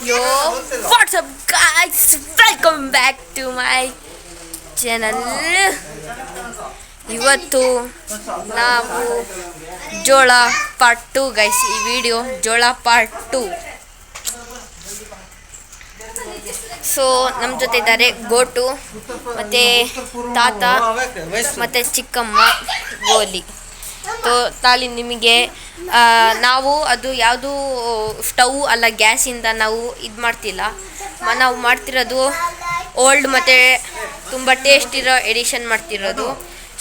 Yo, what's up guys? Welcome back to my channel. ಇವತ್ತು ನಾವು ಜೋಳ ಪಾರ್ಟ್ 2 ಗೈಸ್. ಈ ವಿಡಿಯೋ ಜೋಳ ಪಾರ್ಟ್ 2. ಸೊ ನಮ್ಮ ಜೊತೆ ಇದ್ದಾರೆ ಗೋಟು ಮತ್ತು ತಾತ ಮತ್ತು ಚಿಕ್ಕಮ್ಮ ಗೋಲಿ. ತಾಳಿ ನಿಮಗೆ ನಾವು ಅದು ಯಾವುದು ಸ್ಟವ್ ಅಲ್ಲ, ಗ್ಯಾಸಿಂದ ನಾವು ಇದು ಮಾಡ್ತಿಲ್ಲ. ನಾವು ಮಾಡ್ತಿರೋದು ಓಲ್ಡ್ ಮತ್ತು ತುಂಬ ಟೇಸ್ಟ್ ಇರೋ ಎಡಿಷನ್ ಮಾಡ್ತಿರೋದು.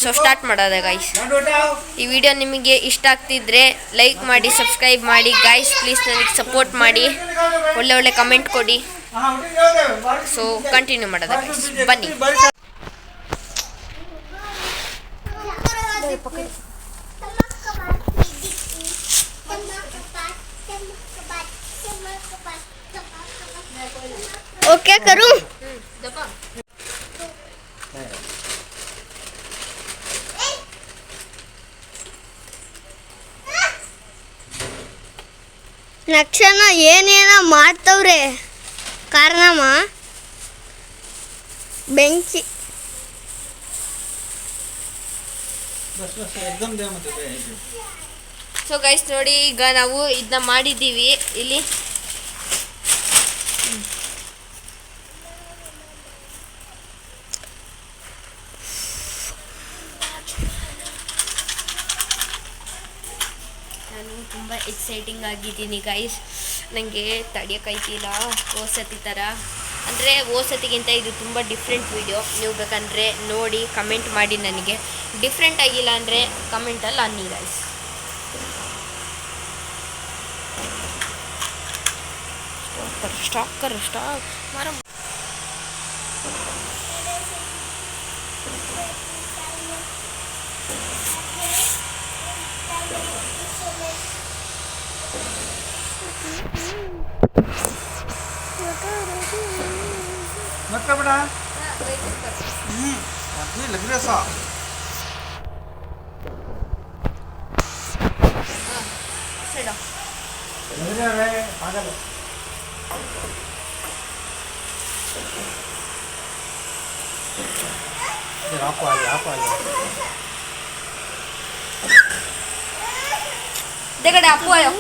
ಸೊ ಸ್ಟಾರ್ಟ್ ಮಾಡೋದ ಗೈಸ್. ಈ ವಿಡಿಯೋ ನಿಮಗೆ ಇಷ್ಟ ಆಗ್ತಿದ್ರೆ ಲೈಕ್ ಮಾಡಿ, ಸಬ್ಸ್ಕ್ರೈಬ್ ಮಾಡಿ ಗೈಸ್. ಪ್ಲೀಸ್ ನನಗೆ ಸಪೋರ್ಟ್ ಮಾಡಿ, ಒಳ್ಳೆ ಕಮೆಂಟ್ ಕೊಡಿ. ಸೊ ಕಂಟಿನ್ಯೂ ಮಾಡೋದ ಗೈಸ್, ಬನ್ನಿ. ओके करूं? ಲಕ್ಷಣ ಏನೇನ ಮಾಡ್ತವ್ರೆ ಕಾರಣಮ್ಮ ಬೆಂಕಿ. ಸೊ ಗೈಸ್ ನೋಡಿ, ಈಗ ನಾವು ಇದನ್ನ ಮಾಡಿದ್ದೀವಿ ಇಲ್ಲಿ. ನಾನು ತುಂಬ ಎಕ್ಸೈಟಿಂಗ್ ಆಗಿದ್ದೀನಿ ಗೈಸ್. ನನಗೆ ತಡೆಯೋಕ್ಕಾಯ್ತಿಲ್ಲ. ಓಸತಿ ಥರ ಅಂದರೆ ಓಸತಿಗಿಂತ ಇದು ತುಂಬ ಡಿಫ್ರೆಂಟ್ ವಿಡಿಯೋ. ನೀವು ಬೇಕಂದರೆ ನೋಡಿ ಕಮೆಂಟ್ ಮಾಡಿ. ನನಗೆ ಡಿಫ್ರೆಂಟ್ ಆಗಿಲ್ಲ ಅಂದರೆ ಕಮೆಂಟಲ್ಲಿ ಅನ್ನಿ ಗೈಸ್. ಸ್ಟಾಕ್ ಮಾರ मत कर बेटा। ये लग रहा सा। लग रहा है पागल। आप आ गया। देखो आपको आयो।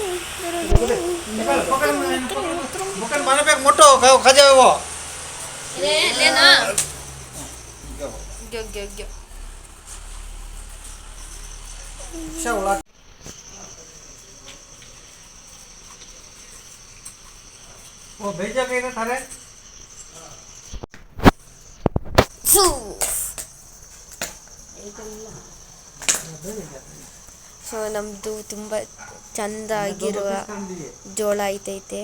निकाल पकड़ माने पे मोटो खा जाए वो। लेना गयो शाउला वो भेजा गया थारे सू. ಸೊ ನಮ್ಮದು ತುಂಬ ಚೆಂದ ಆಗಿರುವ ಜೋಳ ಐತೈತೆ.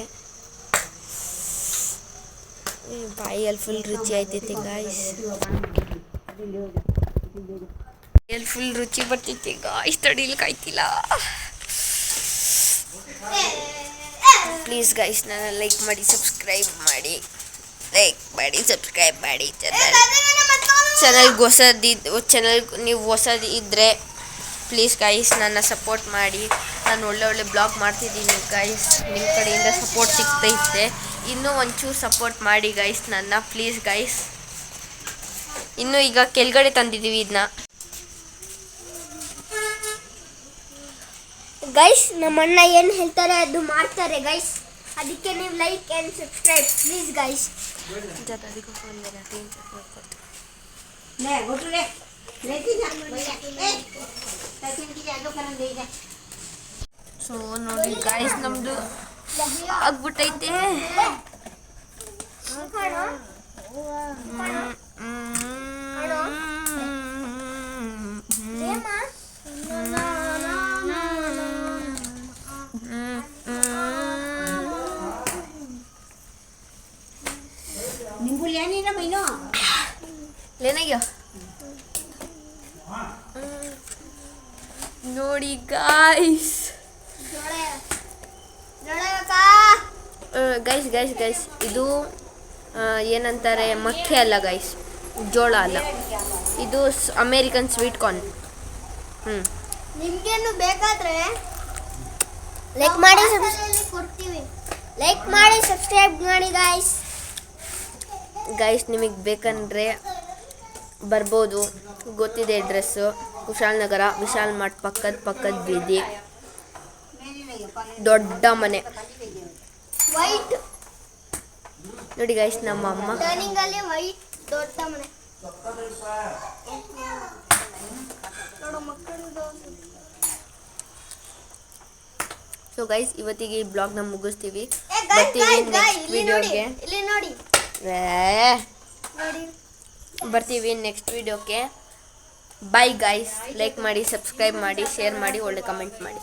ಬಾಯಲ್ಲಿ ಫುಲ್ ರುಚಿ ಆಯ್ತೈತೆ ಗಾಯ್ಸ್. ಬಾಯಲ್ಲಿ ಫುಲ್ ರುಚಿ ಬರ್ತೈತೆ ಗಾಯ್ಸ್. ತಡಿಲಿಕ್ಕಾಯ್ತಿಲ್ಲ. ಪ್ಲೀಸ್ ಗಾಯ್ಸ್, ನನ್ನ ಲೈಕ್ ಮಾಡಿ, ಸಬ್ಸ್ಕ್ರೈಬ್ ಮಾಡಿ. ಚಾನಲ್ ನೀವು ಹೊಸದು ಇದ್ದರೆ ಪ್ಲೀಸ್ ಗೈಸ್ ನನ್ನ ಸಪೋರ್ಟ್ ಮಾಡಿ. ನಾನು ಒಳ್ಳೆ ಬ್ಲಾಗ್ ಮಾಡ್ತಿದ್ದೀನಿ ಗೈಸ್. ನಿಮ್ಮ ಕಡೆಯಿಂದ ಸಪೋರ್ಟ್ ಸಿಗ್ತೈತೆ. ಇನ್ನೂ ಒಂಚೂರು ಸಪೋರ್ಟ್ ಮಾಡಿ ಗೈಸ್ ನನ್ನ, ಪ್ಲೀಸ್ ಗೈಸ್. ಇನ್ನೂ ಈಗ ಕೆಳಗಡೆ ತಂದಿದ್ದೀವಿ ಇದನ್ನ ಗೈಸ್. ನಮ್ಮ ಅಣ್ಣ ಏನು ಹೇಳ್ತಾರೆ ಅದು ಮಾಡ್ತಾರೆ ಗೈಸ್. ಅದಕ್ಕೆ ನೀವು like and subscribe please guys. So ನೋಡಿ ಗಾಯ್ಸ್, ನಮ್ಮದು ಆಗ್ಬಿಟ್ಟೈತೆ. लेना ನೋಡಿ ಗಾಯ್ಸ್. ಗೈಸ್ ಇದು ಏನಂತಾರೆ, ಮಕ್ಕಿ ಅಲ್ಲ ಗೈಸ್, ಜೋಳ ಅಲ್ಲ, ಇದು ಅಮೇರಿಕನ್ ಸ್ವೀಟ್ ಕಾರ್ನ್. ನಿಮ್ಗೇನು ಬೇಕಾದ್ರೆ ಲೈಕ್ ಮಾಡಿ ಕೊಡ್ತೀವಿ. ಲೈಕ್ ಮಾಡಿ ಸಬ್ಸ್ಕ್ರೈಬ್ ಮಾಡಿ ಗಾಯ್ಸ್. ಗೈಸ್ ನಿಮಗೆ ಬೇಕಂದರೆ ಬರ್ಬೋದು, ಗೊತ್ತಿದೆ ಅಡ್ರೆಸ್ಸು. ಕುಶಾಲನಗರ ವಿಶಾಲ್ ಮಾರ್ಟ್ ಪಕ್ಕದ ಬೀದಿ, ದೊಡ್ಡ ಮನೆ ವೈಟ್ ನೋಡಿ ಗೈಸ್. ನಮ್ಮ ಅಮ್ಮ ಟರ್ನಿಂಗ್ ಅಲ್ಲಿ ವೈಟ್ ದೊಡ್ಡ ಮನೆ ನೋಡು ಮಕ್ಕಳದು. ಸೊ ಗೈಸ್ ಇವತ್ತಿಗೆ ಈ ಬ್ಲಾಗ್ನ ಮುಗಿಸ್ತೀವಿ. ಏ ಗೈಸ್ ಬರ್ತೀವಿ ಗೈಸ್ ನೆಕ್ಸ್ಟ್ ಇಲ್ಲಿ ನೋಡಿ, ವಿಡಿಯೋಗೆ. ಇಲ್ಲಿ ನೋಡಿ ನೋಡಿ. ಬರ್ತೀವಿ ನೆಕ್ಸ್ಟ್ ವಿಡಿಯೋಕ್ಕೆ. Bye guys. ಲೈಕ್ ಮಾಡಿ, ಸಬ್ಸ್ಕ್ರೈಬ್ ಮಾಡಿ, ಶೇರ್ ಮಾಡಿ, ಒಳ್ಳೆ ಕಮೆಂಟ್ ಮಾಡಿ.